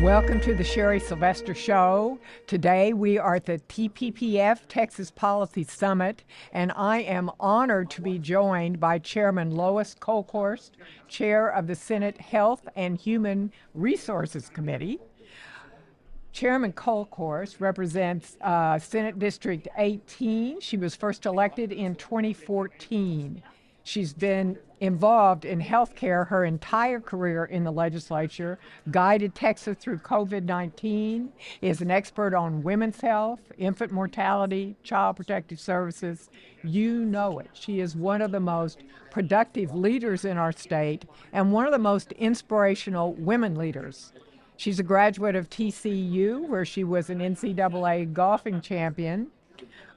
Welcome to the Sherry Sylvester Show. Today we are at the TPPF Texas Policy Summit, and I am honored to be joined by Chairman Lois Kolkhorst, Chair of the Senate Health and Human Resources Committee. Chairman Kolkhorst represents Senate District 18. She was first elected in 2014. She's been involved in healthcare her entire career in the legislature, guided Texas through COVID-19, is an expert on women's health, infant mortality, child protective services. You know it. She is one of the most productive leaders in our state and one of the most inspirational women leaders. She's a graduate of TCU, where she was an NCAA golfing champion.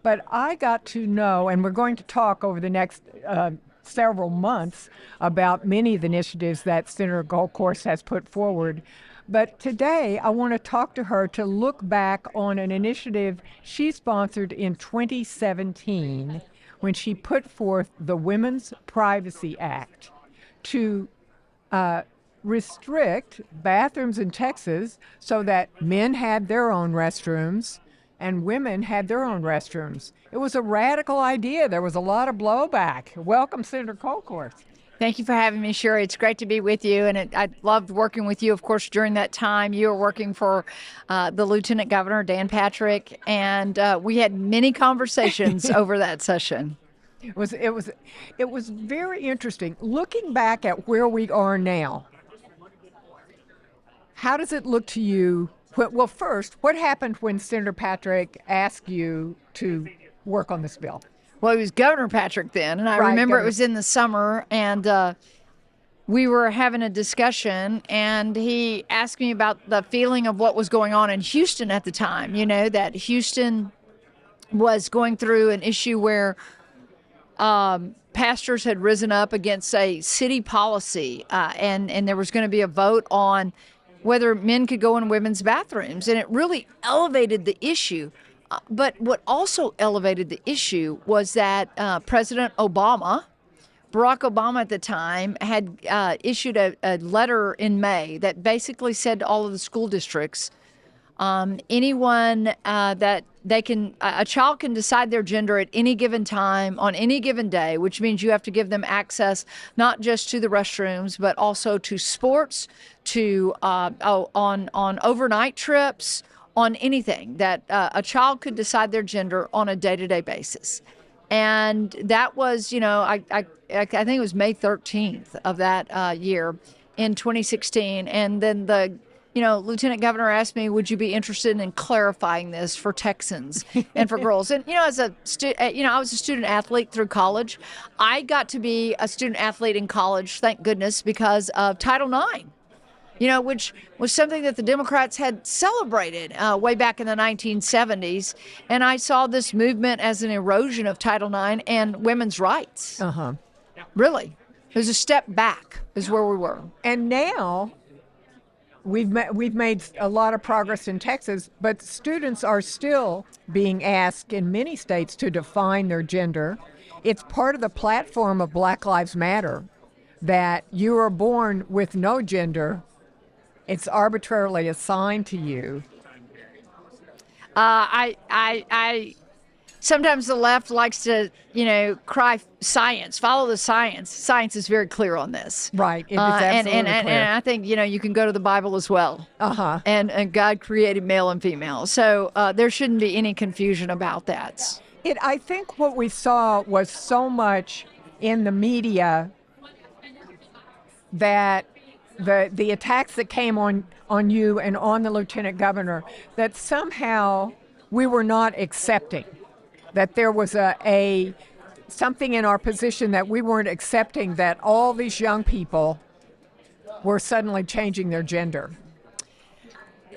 But I got to know, and we're going to talk over the next several months about many of the initiatives that Senator Kolkhorst has put forward. But today, I want to talk to her to look back on an initiative she sponsored in 2017 when she put forth the Women's Privacy Act to restrict bathrooms in Texas so that men had their own restrooms and women had their own restrooms. It was a radical idea. There was a lot of blowback. Welcome, Senator Kolkhorst. Thank you for having me, Sherry. It's great to be with you, and I loved working with you. Of course, during that time, you were working for the Lieutenant Governor, Dan Patrick, and we had many conversations over that session. It was very interesting. Looking back at where we are now, how does it look to you? Well, first, what happened when Senator Patrick asked you to work on this bill? Well, he was Governor Patrick then, and I remember it was in the summer, and we were having a discussion, and he asked me about the feeling of what was going on in Houston at the time. You know, that Houston was going through an issue where pastors had risen up against a city policy, and there was going to be a vote on whether men could go in women's bathrooms. And it really elevated the issue. But what also elevated the issue was that President Obama, Barack Obama at the time, had issued a letter in May that basically said to all of the school districts, anyone that a child can decide their gender at any given time on any given day, which means you have to give them access not just to the restrooms, but also to sports, to on overnight trips, on anything that a child could decide their gender on a day-to-day basis. And that was, I think it was May 13th of that year in 2016. And then Lieutenant Governor asked me, would you be interested in clarifying this for Texans and for girls? And, I was a student athlete through college. I got to be a student athlete in college, thank goodness, because of Title IX, which was something that the Democrats had celebrated way back in the 1970s. And I saw this movement as an erosion of Title IX and women's rights. Uh-huh. Really. It was a step back is where we were. And now we've made a lot of progress in Texas, but students are still being asked in many states to define their gender. It's part of the platform of Black Lives Matter that you are born with no gender. It's arbitrarily assigned to you. Sometimes the left likes to, cry science, follow the science. Science is very clear on this. Right. It is absolutely clear. And I think, you can go to the Bible as well. Uh-huh. And God created male and female. So there shouldn't be any confusion about that. I think what we saw was so much in the media that the attacks that came on you and on the Lieutenant Governor, that somehow we were not accepting. That there was something in our position that we weren't accepting, that all these young people were suddenly changing their gender.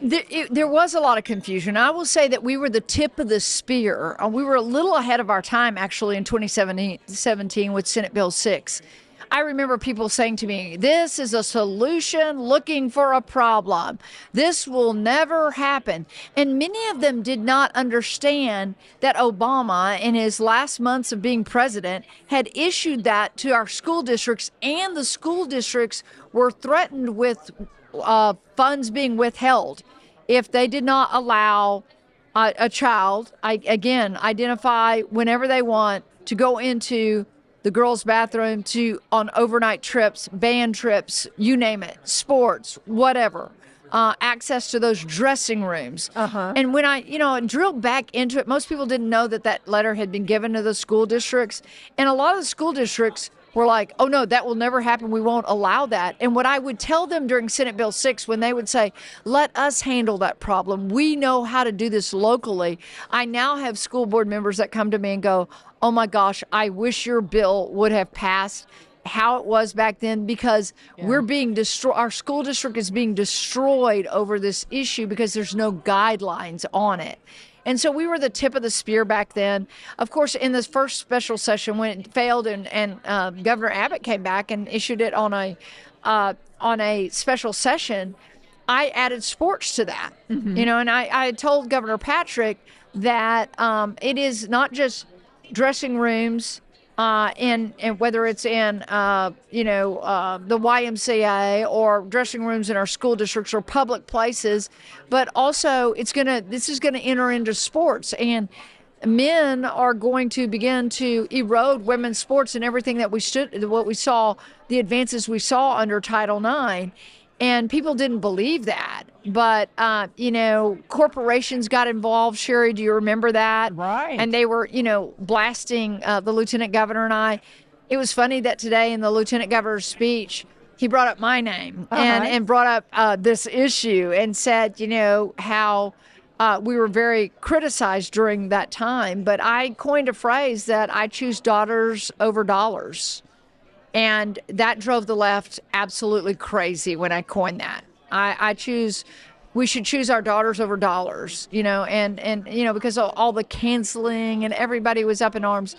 There was a lot of confusion. I will say that we were the tip of the spear. We were a little ahead of our time, actually, in 2017 with Senate Bill 6. I remember people saying to me, this is a solution looking for a problem. This will never happen. And many of them did not understand that Obama, in his last months of being president, had issued that to our school districts, and the school districts were threatened with funds being withheld if they did not allow a child, again, identify whenever they want to go into the girls' bathroom on overnight trips, band trips, you name it, sports, whatever. Access to those dressing rooms. And when I, drilled back into it, most people didn't know that letter had been given to the school districts. And a lot of the school districts were like, oh no, that will never happen. We won't allow that. And what I would tell them during Senate Bill 6, when they would say, let us handle that problem. We know how to do this locally. I now have school board members that come to me and go, oh my gosh, I wish your bill would have passed how it was back then, because we're being destroyed. Our school district is being destroyed over this issue because there's no guidelines on it. And so we were the tip of the spear back then. Of course, in this first special session, when it failed and Governor Abbott came back and issued it on a special session, I added sports to that. And I told Governor Patrick that it is not just dressing rooms, and whether it's in the YMCA or dressing rooms in our school districts or public places, but also this is gonna enter into sports, and men are going to begin to erode women's sports and everything that the advances we saw under Title IX. And people didn't believe that. But, corporations got involved. Sherry, do you remember that? Right. And they were, blasting the lieutenant governor and I. It was funny that today in the lieutenant governor's speech, he brought up my name and brought up this issue and said, how we were very criticized during that time. But I coined a phrase that I choose daughters over dollars. And that drove the left absolutely crazy when I coined that. We should choose our daughters over dollars, and because of all the canceling and everybody was up in arms.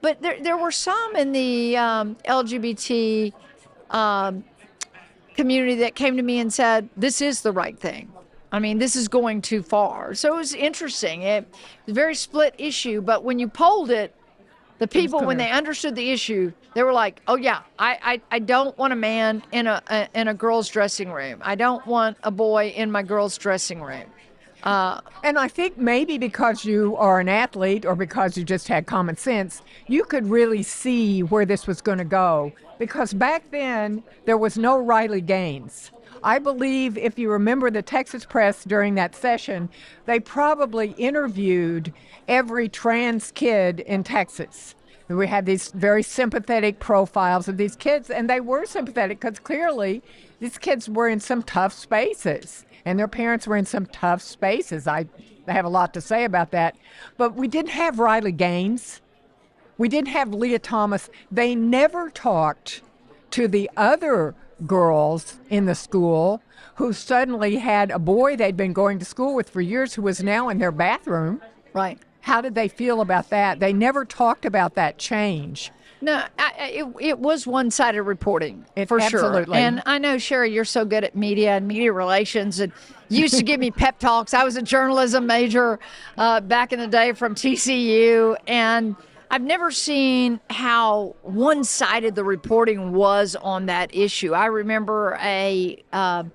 But there were some in the LGBT community that came to me and said, this is the right thing. I mean, this is going too far. So it was interesting. It was a very split issue, but when you polled it, the people, when they understood the issue, they were like, oh yeah, I don't want a man in a girl's dressing room. I don't want a boy in my girl's dressing room. And I think maybe because you are an athlete or because you just had common sense, you could really see where this was going to go. Because back then, there was no Riley Gaines. I believe if you remember the Texas press during that session, they probably interviewed every trans kid in Texas. We had these very sympathetic profiles of these kids, and they were sympathetic because clearly these kids were in some tough spaces, and their parents were in some tough spaces. I have a lot to say about that. But we didn't have Riley Gaines. We didn't have Leah Thomas. They never talked to the other girls in the school who suddenly had a boy they'd been going to school with for years who was now in their bathroom. Right. How did they feel about that? They never talked about that change. No, it was one-sided reporting, for sure. Absolutely. And I know, Sherry, you're so good at media and media relations, and you used to give me pep talks. I was a journalism major back in the day from TCU, and I've never seen how one-sided the reporting was on that issue. I remember an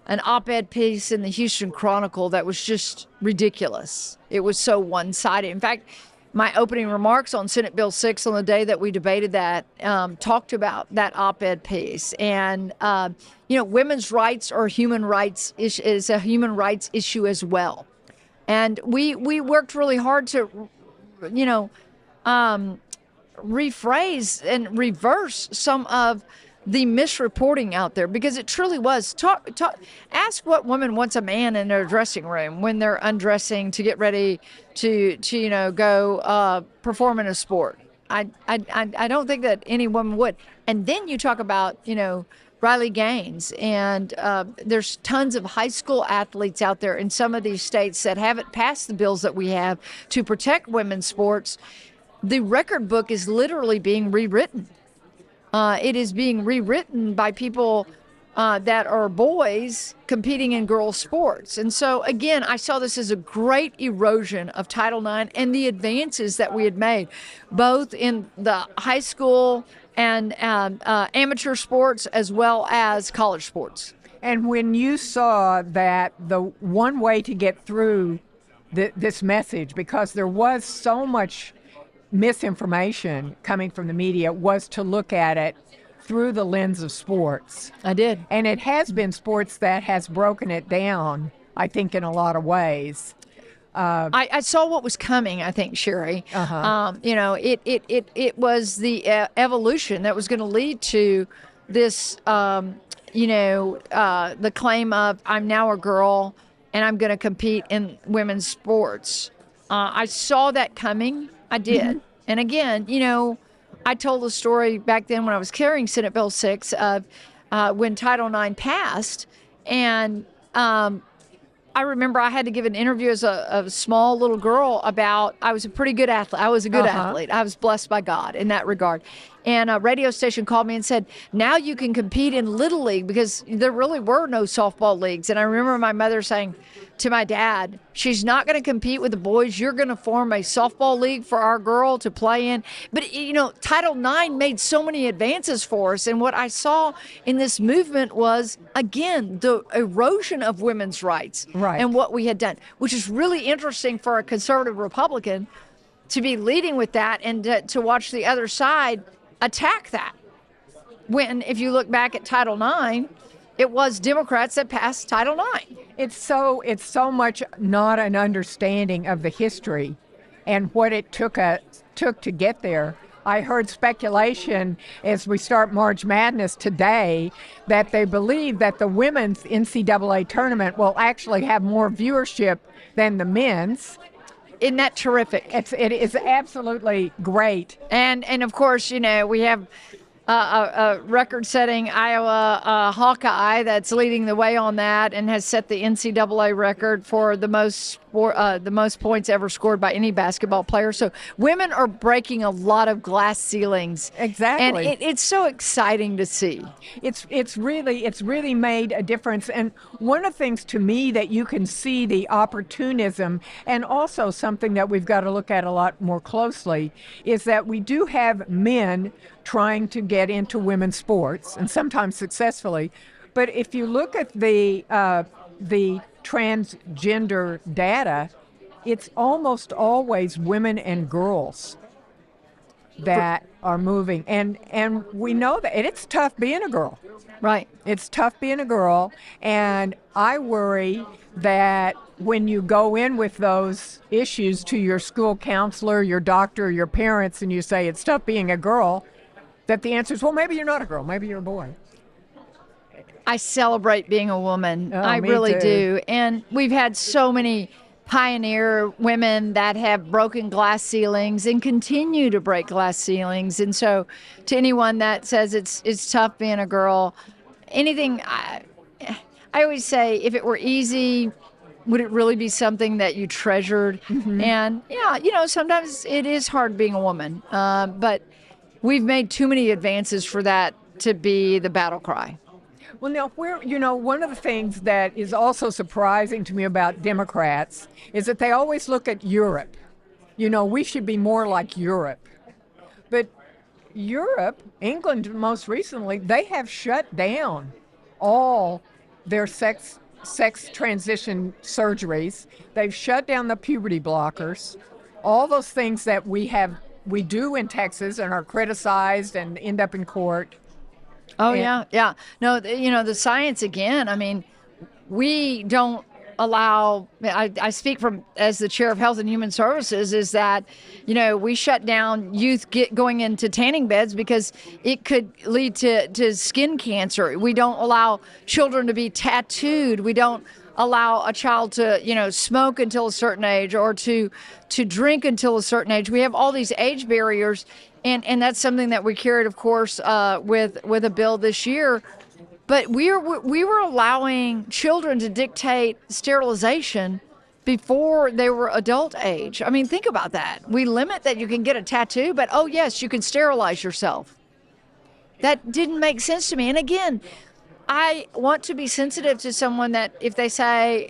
op-ed piece in the Houston Chronicle that was just ridiculous. It was so one-sided. In fact, my opening remarks on Senate Bill 6 on the day that we debated that talked about that op-ed piece. And, women's rights are human rights is a human rights issue as well. And we worked really hard to, rephrase and reverse some of the misreporting out there, because it truly was. Ask what woman wants a man in their dressing room when they're undressing to get ready to go perform in a sport. I don't think that any woman would. And then you talk about Riley Gaines, and there's tons of high school athletes out there in some of these states that haven't passed the bills that we have to protect women's sports. The record book is literally being rewritten. It is being rewritten by people that are boys competing in girls' sports. And so, again, I saw this as a great erosion of Title IX and the advances that we had made, both in the high school and amateur sports as well as college sports. And when you saw that the one way to get through this message, because there was so much misinformation coming from the media, was to look at it through the lens of sports. I did. And it has been sports that has broken it down, I think, in a lot of ways. I saw what was coming, I think, Sherry. Uh-huh. It was the evolution that was going to lead to this, the claim of I'm now a girl and I'm going to compete in women's sports. I saw that coming. I did. Mm-hmm. And again, I told the story back then when I was carrying Senate Bill 6 of when Title IX passed. And I remember I had to give an interview as a small little girl about I was a pretty good athlete. I was a good athlete. I was blessed by God in that regard. And a radio station called me and said, now you can compete in Little League because there really were no softball leagues. And I remember my mother saying to my dad, she's not going to compete with the boys. You're going to form a softball league for our girl to play in. But, Title IX made so many advances for us. And what I saw in this movement was, again, the erosion of women's rights and what we had done, which is really interesting for a conservative Republican to be leading with that and to watch the other side attack that. When, if you look back at Title IX, it was Democrats that passed Title IX. It's so much not an understanding of the history and what it took to get there. I heard speculation as we start March Madness today that they believe that the women's NCAA tournament will actually have more viewership than the men's. Isn't that terrific? It is absolutely great. And of course, we have a record-setting Iowa Hawkeye that's leading the way on that and has set the NCAA record for the most points ever scored by any basketball player. So women are breaking a lot of glass ceilings. Exactly. And it's so exciting to see. It's really made a difference. And one of the things to me that you can see the opportunism, and also something that we've got to look at a lot more closely, is that we do have men trying to get into women's sports, and sometimes successfully. But if you look at the transgender data, it's almost always women and girls that are moving. And we know that. And it's tough being a girl. Right. It's tough being a girl. And I worry that when you go in with those issues to your school counselor, your doctor, your parents, and you say it's tough being a girl, that the answer is, well, maybe you're not a girl, maybe you're a boy. I celebrate being a woman. I me really too. do. And we've had so many pioneer women that have broken glass ceilings and continue to break glass ceilings. And so to anyone that says it's tough being a girl, I always say, if it were easy, would it really be something that you treasured? Mm-hmm. And sometimes it is hard being a woman. But we've made too many advances for that to be the battle cry. Well, now, one of the things that is also surprising to me about Democrats is that they always look at Europe. We should be more like Europe. But Europe, England most recently, they have shut down all their sex transition surgeries. They've shut down the puberty blockers, all those things that we do in Texas and are criticized and end up in court. Oh, yeah. No, the science again, I mean, we don't allow, I speak from as the chair of Health and Human Services, is that, we shut down youth going into tanning beds because it could lead to skin cancer. We don't allow children to be tattooed. We don't allow a child to, smoke until a certain age or to drink until a certain age. We have all these age barriers, and that's something that we carried, of course, with a bill this year. But we were allowing children to dictate sterilization before they were adult age. I mean, think about that. We limit that you can get a tattoo, but oh yes, you can sterilize yourself. That didn't make sense to me. And again, I want to be sensitive to someone that if they say,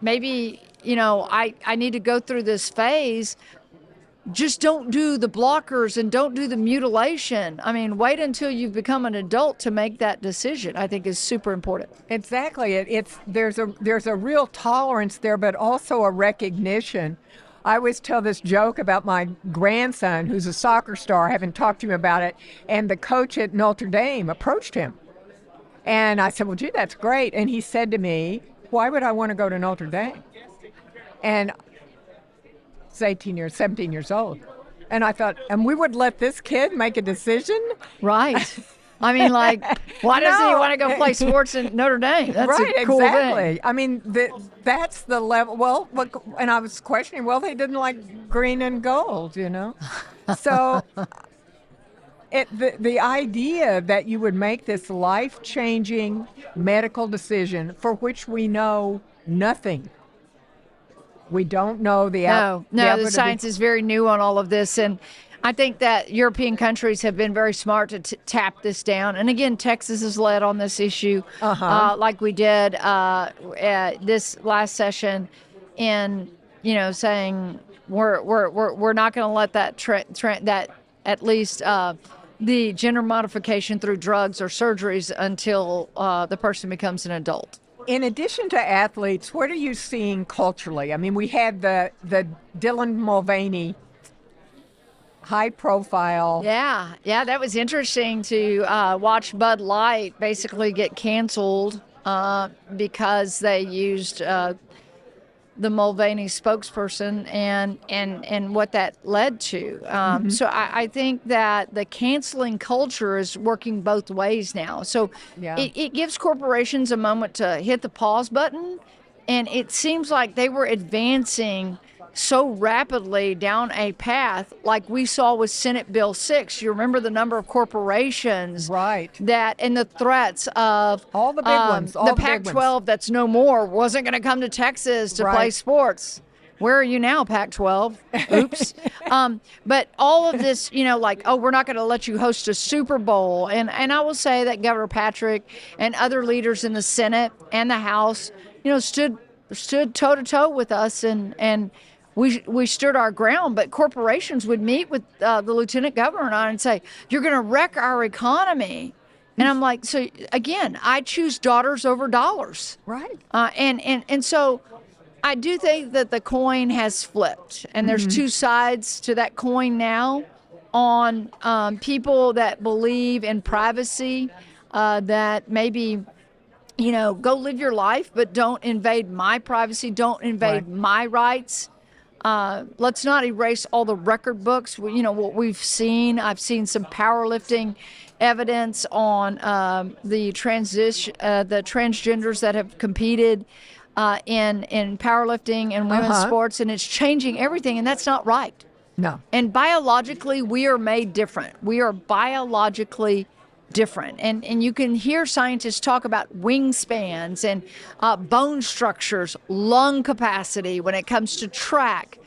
maybe, I need to go through this phase, just don't do the blockers and don't do the mutilation. I mean, wait until you've become an adult to make that decision, I think is super important. Exactly. There's a real tolerance there, but also a recognition. I always tell this joke about my grandson, who's a soccer star. I haven't talked to him about it. And the coach at Notre Dame approached him. And I said, well, gee, that's great. And he said to me, why would I want to go to Notre Dame? And he's 17 years old. And I thought, and we would let this kid make a decision? Right. I mean, like, why doesn't he want to go play sports in Notre Dame? That's right, a cool exactly. thing. I mean, that's the level. Well, and I was questioning, well, they didn't like green and gold, you know? So the idea that you would make this life-changing medical decision for which we know nothing. We don't know the the science is very new on all of this, and I think that European countries have been very smart to tap this down. And again, Texas has led on this issue, like we did this last session, in saying we're not going to let that that at least the gender modification through drugs or surgeries until the person becomes an adult. In addition to athletes, what are you seeing culturally? I mean, we had the Dylan Mulvaney high profile. Yeah, that was interesting to watch Bud Light basically get canceled because they used the Mulvaney spokesperson and what that led to. So I think that the canceling culture is working both ways now. So it gives corporations a moment to hit the pause button, and it seems like they were advancing so rapidly down a path like we saw with Senate Bill 6. You remember the number of corporations that, and the threats of all the big ones, the Pac-12 that's no more wasn't going to come to Texas to play sports. Where are you now, Pac-12? Oops. But all of this, like, oh, we're not going to let you host a Super Bowl. And I will say that Governor Patrick and other leaders in the Senate and the House, stood toe-to-toe with us, and we stood our ground. But corporations would meet with the lieutenant governor and I and say, you're going to wreck our economy. And I'm like, so again, I choose daughters over dollars. Right. And so I do think that the coin has flipped, and there's two sides to that coin now on people that believe in privacy, that maybe, go live your life, but don't invade my privacy, don't invade my rights. Let's not erase all the record books. What we've seen. I've seen some powerlifting evidence on the transgenders that have competed in powerlifting and women's sports, and it's changing everything, and that's not right. No. And biologically, we are made different. We are biologically different. And you can hear scientists talk about wingspans and bone structures, lung capacity when it comes to track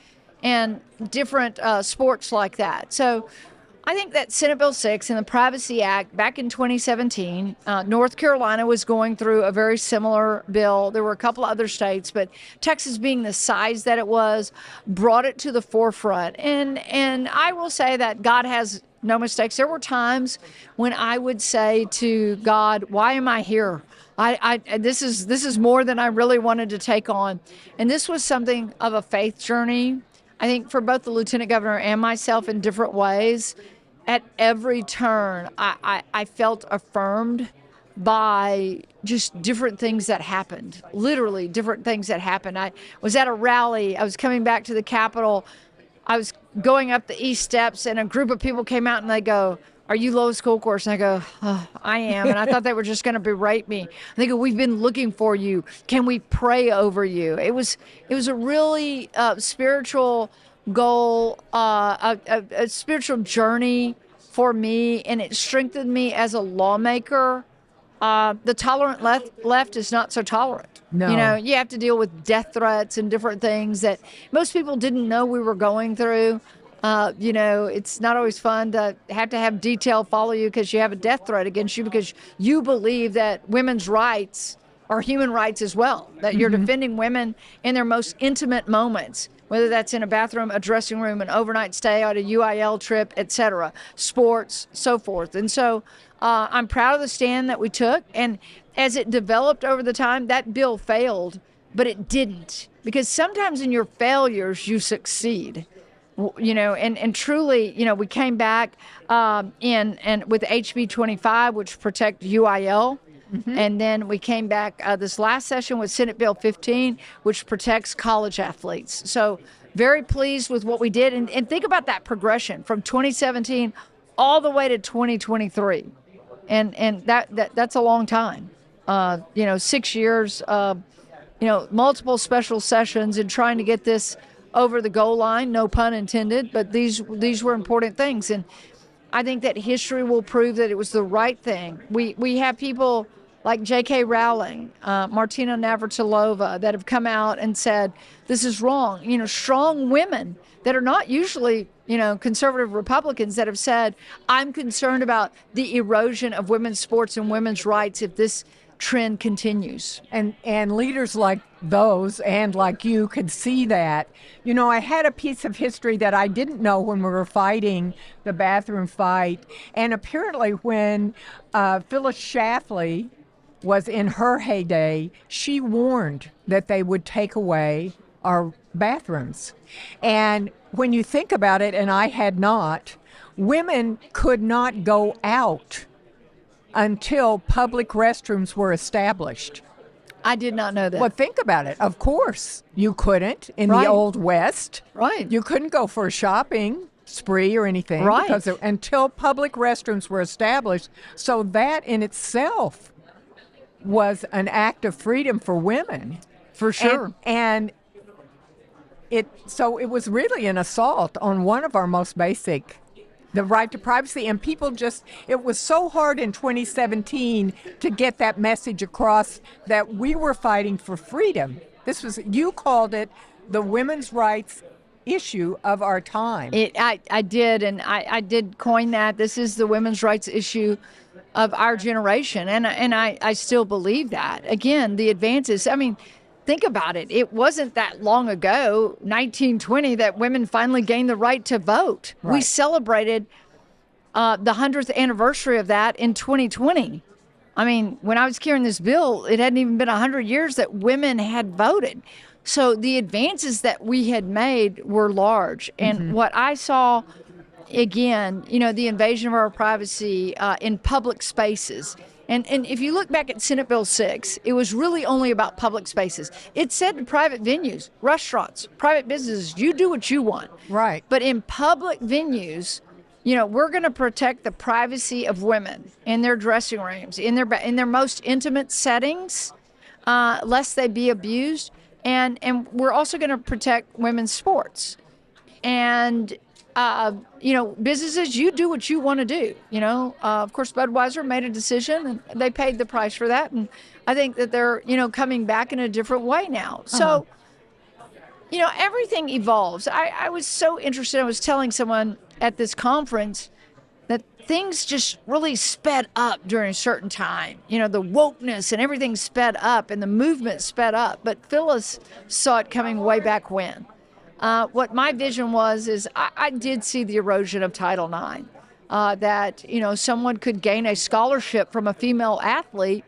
and different sports like that. So I think that Senate Bill 6 and the Privacy Act back in 2017, North Carolina was going through a very similar bill. There were a couple of other states, but Texas, being the size that it was, brought it to the forefront. And I will say that God has no mistakes. There were times when I would say to God, why am I here? This is more than I really wanted to take on. And this was something of a faith journey, I think, for both the lieutenant governor and myself in different ways. At every turn, I felt affirmed by just different things that happened, literally different things that happened. I was at a rally. I was coming back to the Capitol. I was going up the East Steps, and a group of people came out, and they go, are you Lois Kolkhorst? And I go, oh, I am. And I thought they were just going to berate me. They go, we've been looking for you. Can we pray over you? It was a really spiritual goal, a spiritual journey for me, and it strengthened me as a lawmaker. The tolerant left is not so tolerant. No. You have to deal with death threats and different things that most people didn't know we were going through. It's not always fun to have detail follow you because you have a death threat against you because you believe that women's rights are human rights as well, that you're defending women in their most intimate moments whether that's in a bathroom, a dressing room, an overnight stay on a UIL trip, etc., sports, so forth. And so I'm proud of the stand that we took. And as it developed over the time, that bill failed, but it didn't. Because sometimes in your failures, you succeed. And truly, we came back and with HB 25, which protect UIL. And then we came back this last session with Senate Bill 15, which protects college athletes. So very pleased with what we did. And think about that progression from 2017 all the way to 2023. And that's a long time. 6 years, multiple special sessions and trying to get this over the goal line, no pun intended, but these were important things. And I think that history will prove that it was the right thing. We have people like J.K. Rowling, Martina Navratilova, that have come out and said, this is wrong. Strong women that are not usually, conservative Republicans that have said, I'm concerned about the erosion of women's sports and women's rights if this trend continues. And leaders like those and like you could see that. I had a piece of history that I didn't know when we were fighting the bathroom fight. And apparently when Phyllis Schlafly was in her heyday, she warned that they would take away our bathrooms. And when you think about it, and I had not, women could not go out until public restrooms were established. I did not know that. Well, think about it. Of course, you couldn't in Right. the Old West. Right. You couldn't go for a shopping spree or anything. Right. Until public restrooms were established. So that in itself was an act of freedom for women. For sure. And it was really an assault on one of our most basic, the right to privacy. And people it was so hard in 2017 to get that message across that we were fighting for freedom. You called it the women's rights issue of our time. I did, and I did coin that. This is the women's rights issue of our generation, and I still believe that. Again, the advances, think about it. It wasn't that long ago, 1920, that women finally gained the right to vote. Right. We celebrated the 100th anniversary of that in 2020. When I was carrying this bill, it hadn't even been 100 years that women had voted. So the advances that we had made were large. And what I saw, again, the invasion of our privacy in public spaces. And if you look back at Senate Bill 6, it was really only about public spaces. It said to private venues, restaurants, private businesses, you do what you want. Right. But in public venues, we're going to protect the privacy of women in their dressing rooms, in their most intimate settings, lest they be abused. And we're also going to protect women's sports. And businesses, you do what you want to do. Of course, Budweiser made a decision and they paid the price for that. And I think that they're, coming back in a different way now. So, everything evolves. I was so interested. I was telling someone at this conference that things just really sped up during a certain time. The wokeness and everything sped up and the movement sped up. But Phyllis saw it coming way back when. What my vision is I did see the erosion of Title IX, that, someone could gain a scholarship from a female athlete.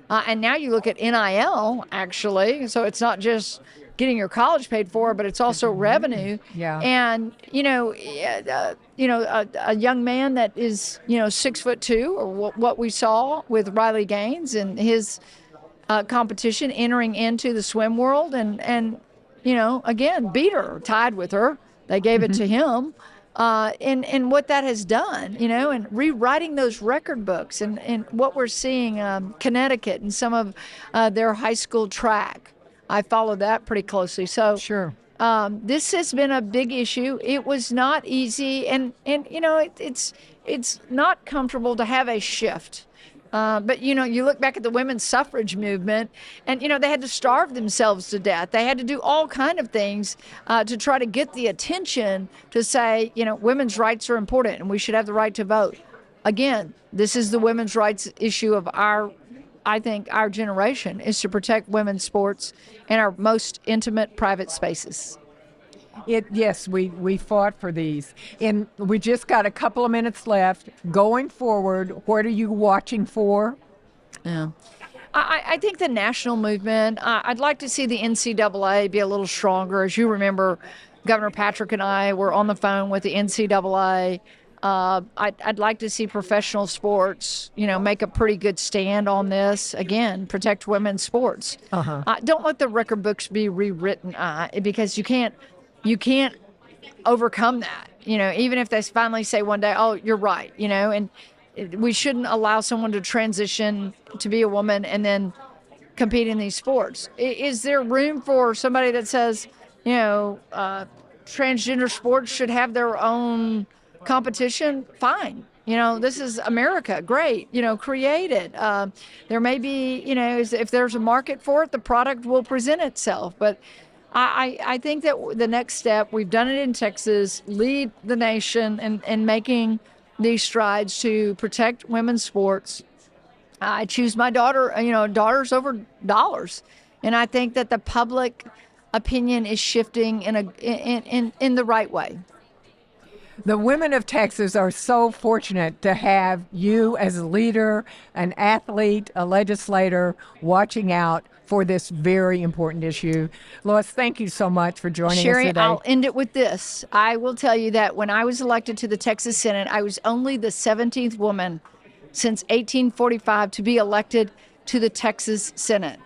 And now you look at NIL, actually. So it's not just getting your college paid for, but it's also revenue. Yeah. And, a young man that is, 6'2", or what we saw with Riley Gaines and his competition entering into the swim world and again, beat her, tied with her. They gave it to him. And what that has done, and rewriting those record books and what we're seeing, Connecticut and some of their high school track. I follow that pretty closely. So Sure. This has been a big issue. It was not easy. And it's not comfortable to have a shift. But, you look back at the women's suffrage movement and, they had to starve themselves to death. They had to do all kind of things to try to get the attention to say, women's rights are important and we should have the right to vote. Again, this is the women's rights issue of our generation, is to protect women's sports and our most intimate private spaces. Yes, we fought for these. And we just got a couple of minutes left. Going forward, what are you watching for? Yeah. I think the national movement, I'd like to see the NCAA be a little stronger. As you remember, Governor Patrick and I were on the phone with the NCAA. I'd like to see professional sports, make a pretty good stand on this. Again, protect women's sports. Don't let the record books be rewritten because you can't overcome that. Even if they finally say one day, "Oh, you're right," and we shouldn't allow someone to transition to be a woman and then compete in these sports. Is there room for somebody that says, transgender sports should have their own competition? Fine. This is America. Great. Create it. There may be, if there's a market for it, the product will present itself. But I think that the next step, we've done it in Texas, lead the nation in making these strides to protect women's sports. I choose my daughters over dollars. And I think that the public opinion is shifting in the right way. The women of Texas are so fortunate to have you as a leader, an athlete, a legislator, watching out for this very important issue. Lois, thank you so much for joining us Sherry, today. I'll end it with this. I will tell you that when I was elected to the Texas Senate, I was only the 17th woman since 1845 to be elected to the Texas Senate.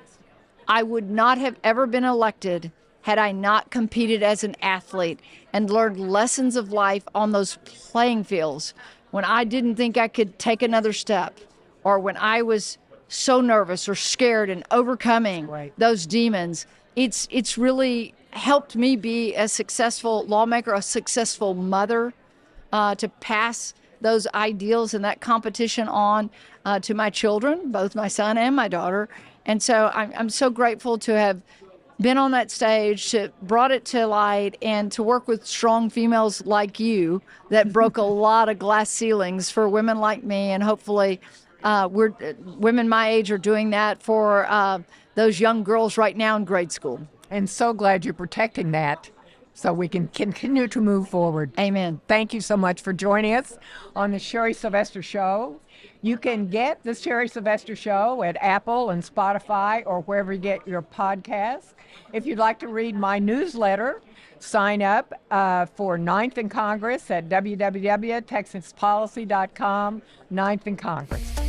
I would not have ever been elected had I not competed as an athlete and learned lessons of life on those playing fields when I didn't think I could take another step, or when I was so nervous or scared and overcoming those demons. It's really helped me be a successful lawmaker, a successful mother, to pass those ideals and that competition on to my children, both my son and my daughter. And so I'm so grateful to have been on that stage, to brought it to light, and to work with strong females like you that broke a lot of glass ceilings for women like me. And hopefully women my age are doing that for those young girls right now in grade school. And so glad you're protecting that so we can continue to move forward. Amen. Thank you so much for joining us on the Sherry Sylvester Show. You can get the Sherry Sylvester Show at Apple and Spotify or wherever you get your podcasts. If you'd like to read my newsletter, sign up for Ninth in Congress at www.texaspolicy.com, Ninth in Congress.